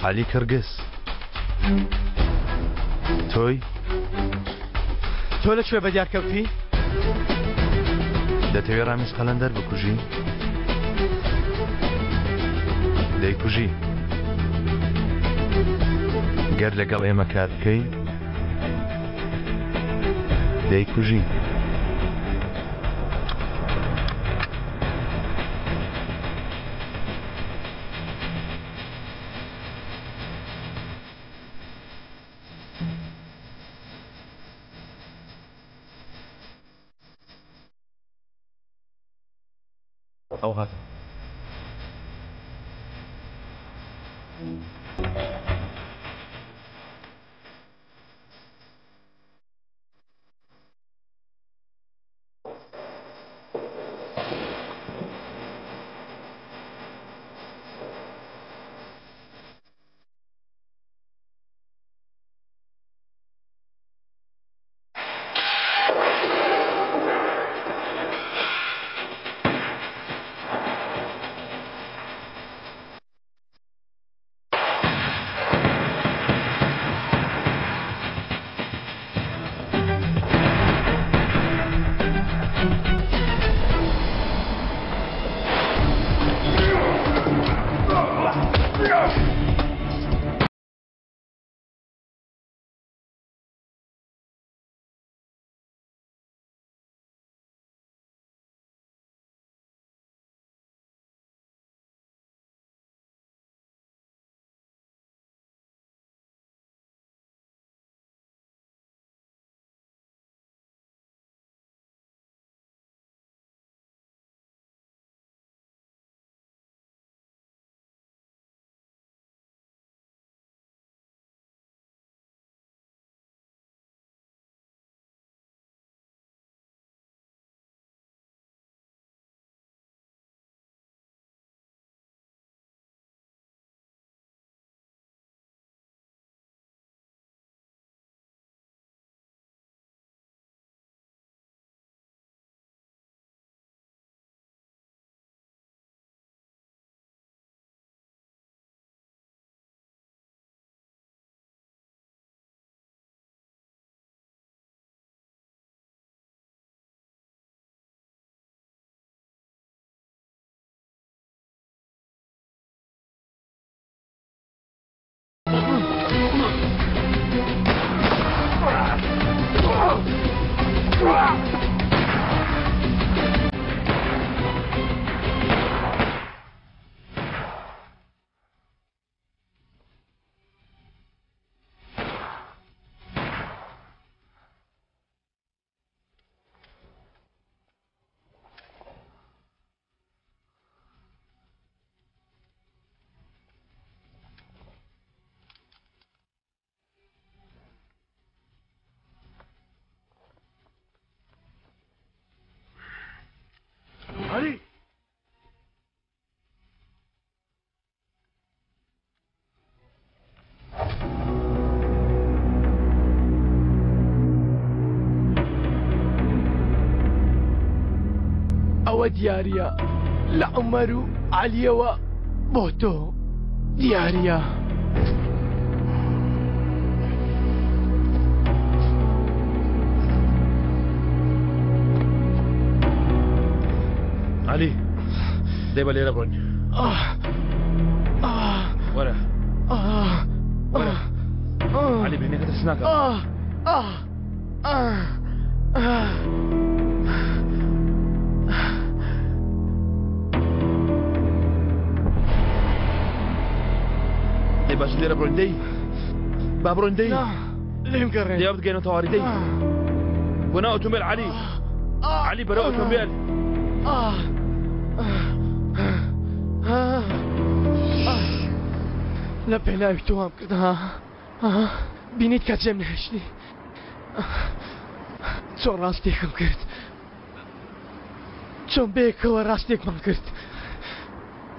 علی کەرگس تۆی تۆ لەکوێ بەدیار کەوتی؟ دەتەوێت ڕامیز قەلەندەر بکوژی؟ دەیکوژی گەر لەگەڵ ئێمە کار بکەی دەیکوژی. ئەو هاتە علي ئەوە دیارە لە عومەر و عەلیەوە بۆ تۆ دیارە. علي دەیبە لێرە بڕۆین وەرە وەرە علي بینێکە دەست ناکە دەی باش لێرە بڕۆین دەی با بڕۆین دەی لێم گەڕێن دەیە بگەینە تەواوی دەی بۆ ناو ئۆتۆمبیل علی علی بەرەو ئۆتۆمبیل لە پێناوی تۆ هەم کردها بینیت کە جێم نەهێشتی چۆن ڕاستێکم کرد چۆن بێکەوە ڕاستێکمان کرد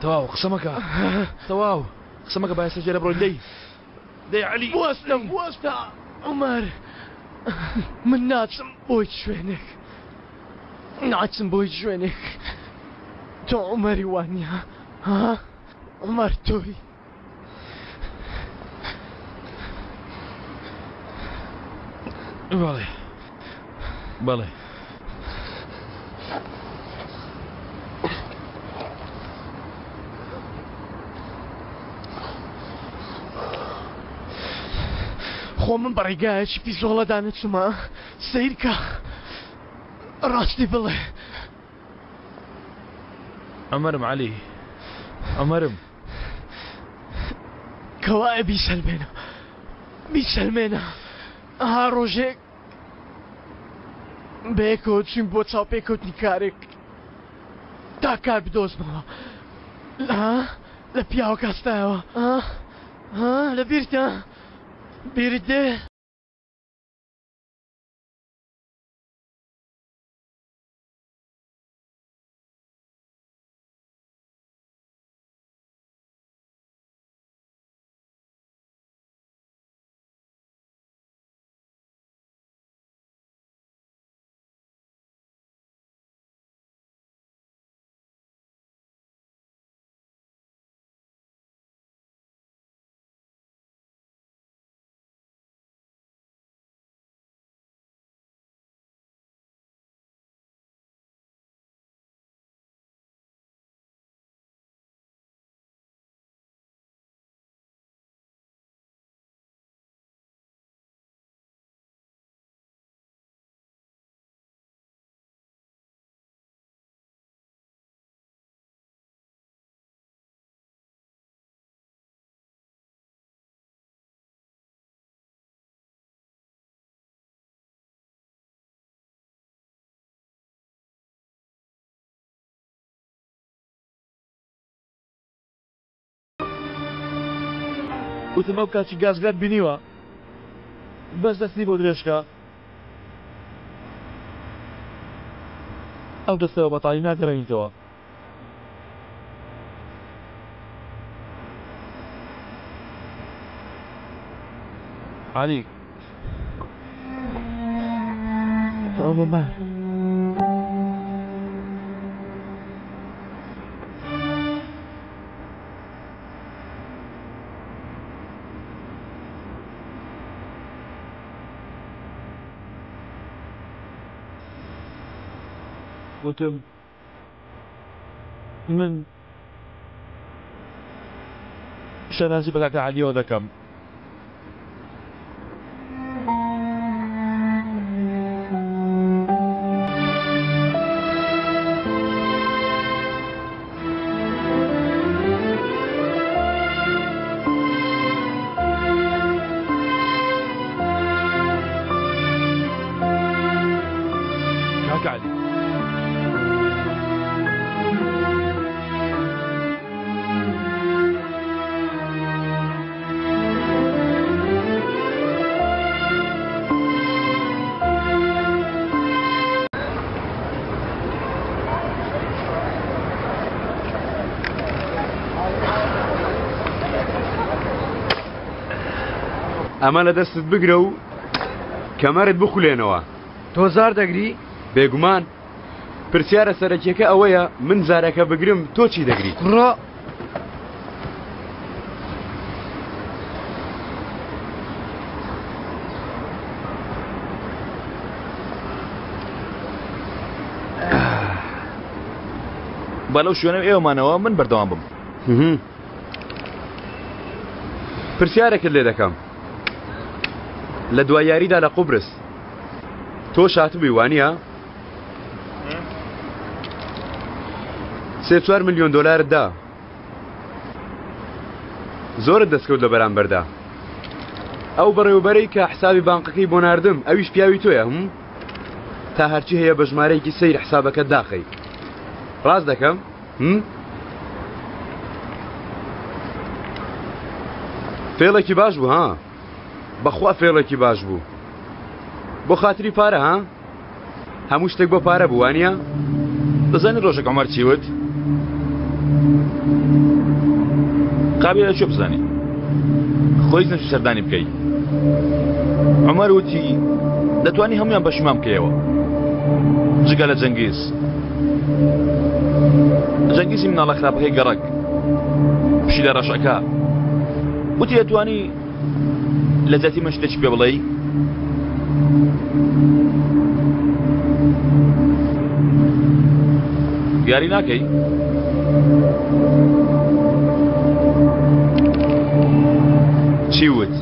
تەواو قسە مەکە تەواو قسە مەکە با ئێستا ژێرە بڕۆین دەی علی بوەستە عومەر من ناچم بۆی شوێنێک ناچم بۆی شوێنێک تۆ عومەری وانیە ها عومەر تۆی بەڵێ بەڵێ خۆ من بەڕێگایەکی پیسۆڵەدا نەچوومە سەیرکە ڕاستی بڵێ ئەمەرم عەلی ئەمەرم کەوایە بیسەلمێنە ئەها ڕۆژێک بەیەکەوە چوین بۆ چاوپێکەوتنی کارێک تا کار بدۆزمەوە لە پیاوە کاستایەوە لە بیرتە بیرت دێ وتم ئەو کاچی گازگات بینیوە بەس دەستی بۆ درێژکە ئەو دەستەوە بەتاڵی ناگەڕێنیتەوە عەلی ئەو بەمە وتم من شەنازی بە کاکە عەلیەوە دەکەم کاکە عەلی ئەمە لە دەستت بگرە و کەمەرت بخولێنەوە تۆ زار دەگری بێگومان پرسیارە سەرەکیەکە ئەوەیە من زارەکە بگرم تۆ چی دەگریت ڕۆ بەلەو شوێنە ئێوەمانەوە من بەردەوام بم پرسیارێکت لێ دەکەم لە دوای یاریدا لە قوبرس تۆ شاتبووی وانە 3-4 ملیۆن دۆلارت دا زۆرت دەستکەوت لە بەرامبەردا ئەو بەڕێوەبەرەی کە حسابی بانقەکەی بۆ ناردم ئەویش پیاوی تۆیە تا هەرچی هەیە بە ژمارەیەکی سەیر حسابەکەت داخەی ڕاست دەکەم فێڵێکی باش بوو ها بەخوا فێڵێکی باش بوو بۆ خاتری پارە ها هەموو شتێک بۆ پارە بوو وانە دەزانێت ڕۆژێک عومەر چی وت قابلە چۆ بزانێ خۆی نەچ سەردانی بکەی عومەر وتی دەتوانی هەمویان بەشیمان بکەیەوە جگە لە جەنگیزی مناڵە خراپەکەی گەڕک پشی لە ڕەشەکە وتی دەتوانی لە جەتی من شتێکی پێ بڵێی یاری ناکەی؟ چی وت؟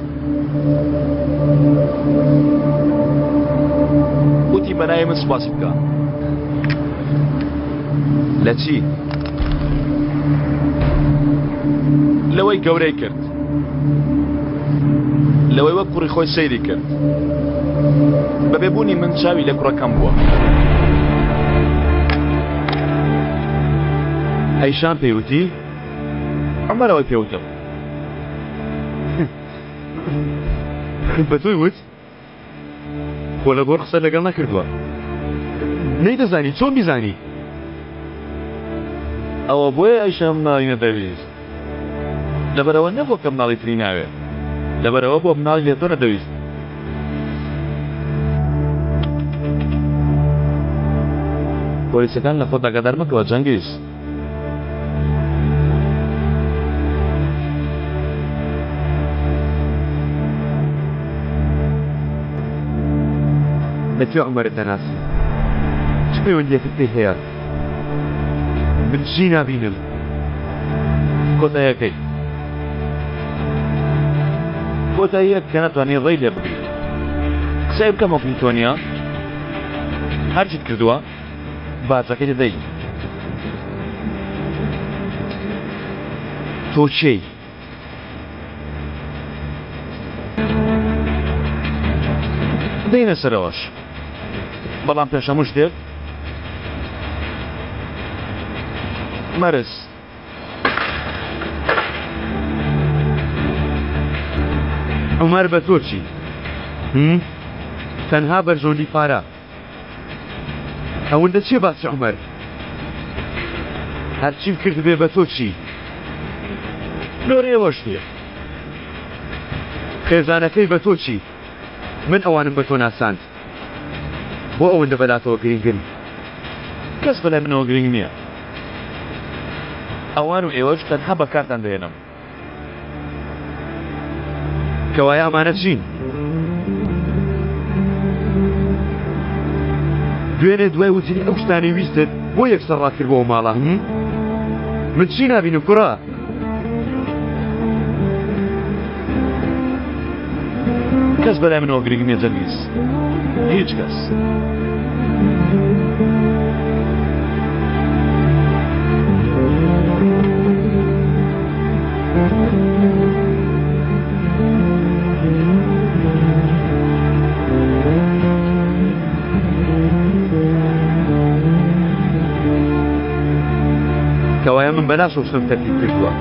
وتی بەنایە من سوپاسی بکە. لە چی؟ لەوەی گەورەی کرد، لەوەی وەک کوڕی خۆی سەیری کرد، بە بێبوونی من چاوی لە کوڕەکەم بووە. ئەیشان پێیوتی؟ عومەرەوەی پێوتم. بە تۆی وت؟ خۆ لە بۆ قسە لەگەڵ نەکردووە. نەیدەزانی چۆن بیزانی؟ ئەوە بۆیە ئەیشەم ماڵی نەدەویست. لەبەرەوە نەبوو کە ماڵی تری ناوێ، لەبەرەوە بۆ مناڵی لێ تۆ نەدەویست. پۆلیسەکان لە خۆت ئاگادار مەکەوە جەنگیز. لەکوێ عومەرت دەناسی؟ چ پەیوەندیەکت پێی هەیە؟ من چی نابینم؟ کۆتاییەکەی کۆتاییەک کە نەتوانێت ڕێی لێ بگریت. قسەی بکەم وەک تۆنیا هەرچیت کردووە باجەکەی دەدەی. تۆ چی؟ دەینە سەرەوەش، بەڵام پێش هەموو شتێک مەرز. عومەر بە تۆ چی؟ تەنها بەرژۆندی پارە. ئەوەندە چێ باسی عومەر؟ هەرچیم کرد بێ بە تۆ چی؟ لۆرێوە شتێ. خێزانەکەی بە تۆ چی؟ من ئەوانم بە تۆ ناساند. بۆ ئەوەندە بەلاتەوە گرنگن؟ کەس بەلای منەوە گرنگ نییە. ئەوان و ئێوەش تەنها بەکارتان دێنم. کەوایە ئەمانە چین؟ دوێنێ دوای وتنی ئەو شتانی ویستت بۆ یەکسەر ڕاکرد بۆ ماڵە. من چی نبینم کوڕە؟ کەس بەلای منەوە گرنگ نییە جەنگیز، هیچ کەس. کەوایە من بەناش و شتم تەرتیب کردووە.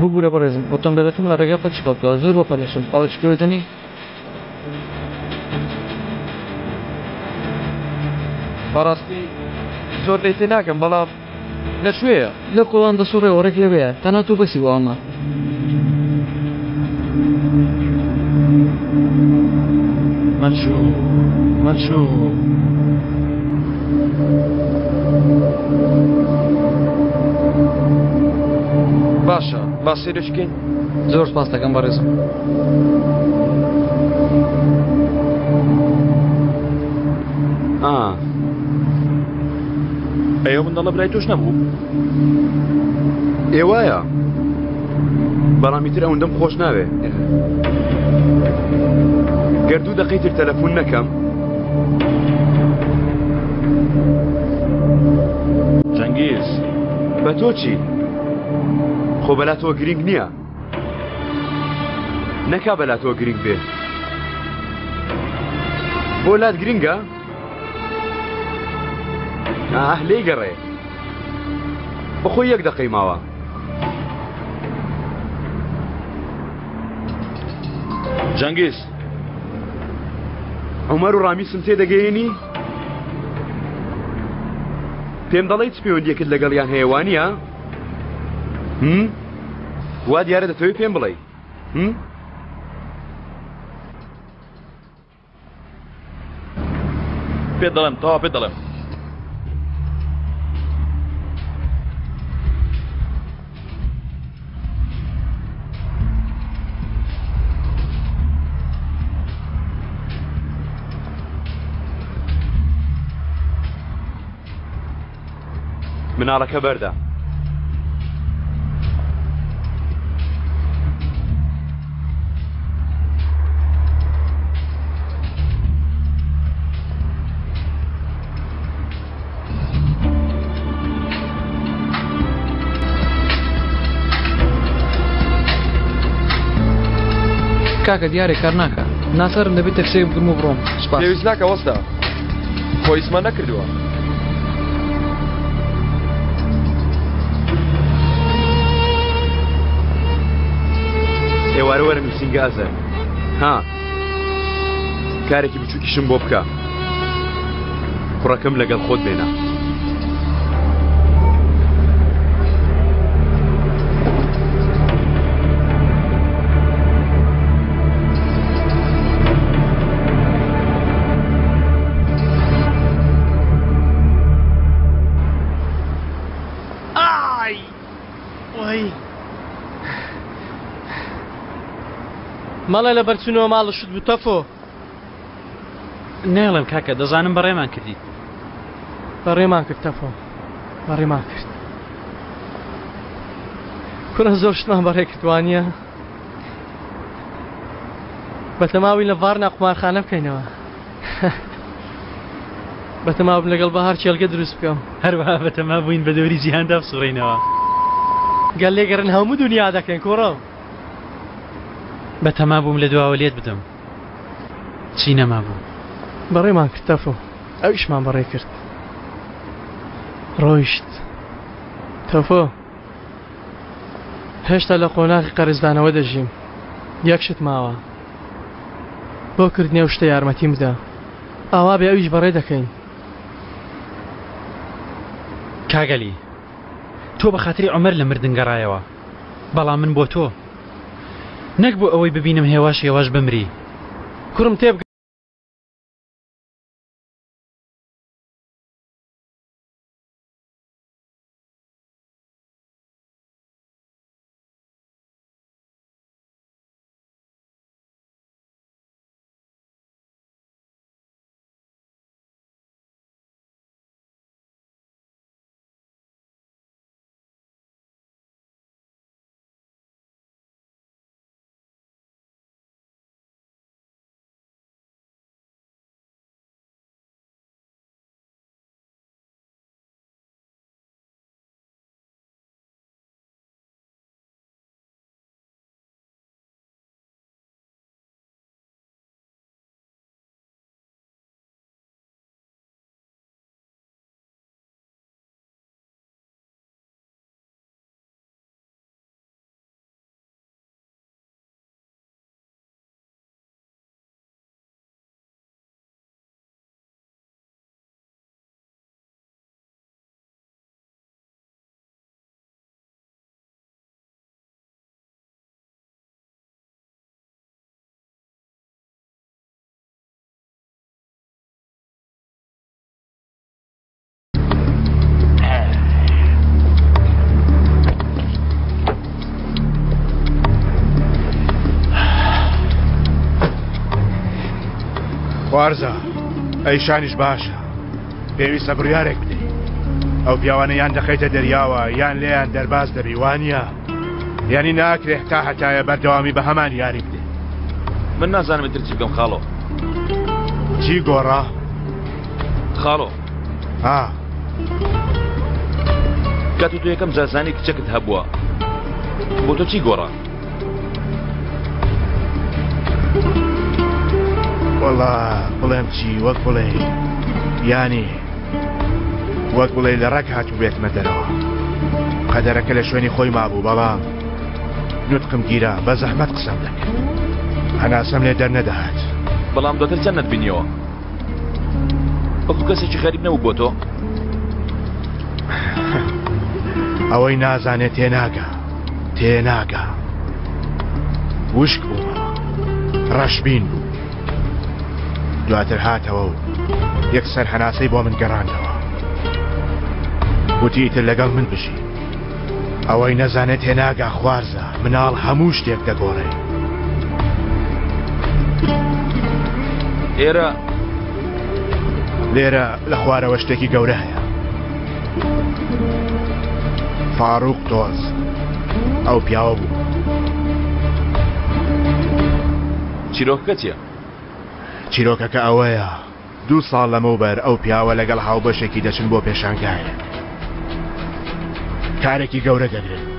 بگوره بارزم بطن بدتون لرگه پا چیکار که زور بپلیشون پالش کردنی باراستی زور لیتی نکن بلا نشویه لقوان دا سوره ورک لبیه تنها تو بسی با آنها منشو باشا باسیرش کن زور سپاس دکن بارزم ئەوە منداڵە برای تۆش نەبوو؟ ئێوایە بەڵامی تر ئەوەندەم خۆش ناوێ گەردوو دەقەی تر تەلەفۆن نەکەم جەنگیز بە تۆ چی؟ خۆ بەلاتەوە گرنگ نییە نەکا بەلاتەوە گرنگ بێ بۆ لات گرنگە؟ لێی گەڕێ بەخۆی یەک دەقەی ماوە جەنگیز عومەر و ڕامیسم تێدەگەیەنی پێم دەڵێ چ پەیوەندیەکت لەگەڵیان هەیەوانیە؟ وا دیارە دەتەوێت پێم بڵێ پێت دەڵێم تەوا پێت دەڵێم مناڵەکە بەردە کاکە دیارێ کار ناکە ناسەرم دەبێت تەکسێ بگرم و بڕۆم سوپاس پێویست ناکە وەستا خۆی ئیسمان نەکردووە ئێوارە وەرە نووسینگە ئازەر ها کارێکی بچووکیشم بۆ بکە کوڕەکەم لەگەڵ خۆت بێنە مەڵێ لە بەرچونەوە ماڵە شت بوو تەفۆ نێڵم کاکە دەزانم بەڕێمان کردی بەڕێمان کرد تەفۆ بەڕێمان کرد کورە زۆر شتمان بەڕێ کردوانیە بەتەماوی لە ڤارنا قومارخانە بکەینەوە بەتەماوم لەگەڵ بەهار چێلگە دروست بکەم هەروەها بەتەما بووین بە دەوری جیهاندا بسوڕینەوە گەل لێگەڕن هەموو دنیا دەکەین کوڕە بەتەما بووم لە دواوە لێت بدەم چی نەما بوو بەڕێمان کرد تەفۆ ئەویشمان بەڕێ کرد ڕۆیشت تەفۆ هێشتا لە قۆناغی قەرزدانەوە دەژیم یەکشت ماوە بۆ کردنێ و شتە یارمەتیم بدە ئاوا بێ ئەویش بەڕێ دەکەین کاگەلی تۆ بە خاتری عومەر لە مردن گەڕایەوە بەڵام من بۆ تۆ نەک بۆ ئەوەی ببینم هێواش هێواش بمری کوڕم تێب وارزە ئەی شانیش باشە پێویستە بڕیارێک بدەیت ئەو پیاوانە یان دەخەیتە دەریاوە یان لێیان دەرباز دەبیوانە یعنی ناکرێت تا هەتایە بەردەوامی بە هەمان یاری بدەیت من نازانم تر چی بکەم خاڵۆ چی گۆڕا؟ خاڵۆ ها کات و تۆ یەکەم جازانی کچەکت هەبووە بۆ تۆ چی گۆڕا؟ وەڵا بڵێم چی وەک بڵێ یانی وەک بڵێ لە ڕێک هاتوو بێتمە دەرەوە قەدەرەکە لە شوێنی خۆی مابوو بەڵام نوتقم گیرە بە زەحمەت قسەم دەکرد هەناسەم لێ دەرنەدەهات. بەڵام دواتر چەند نەتبینیەوە وەکو کەسێکی غەریب نەبوو بۆ تۆ؟ ئەوەی نازانێت تێناگا وشک بوومەوە ڕەشبین بوو دواتر هاتەوە و یەکسەر هەناسەی بۆ من گەڕاندەوە وتی ئیتر لەگەڵ من بژی ئەوەی نەزانێت تێناگا خوارزە مناڵ هەموو شتێک دەگۆڕێ. لێرە لە خوارەوە شتێکی گەورە هەیە. فاروق تۆز ئەو پیاوە بوو. چیرۆکەکە چییە؟ چیرۆکەکە ئەوەیە 2 ساڵ لەمەوبەر ئەو پیاوە لەگەڵ هاوبەشێکی دەچن بۆ پێشانگایە کارێکی گەورە دەگرێت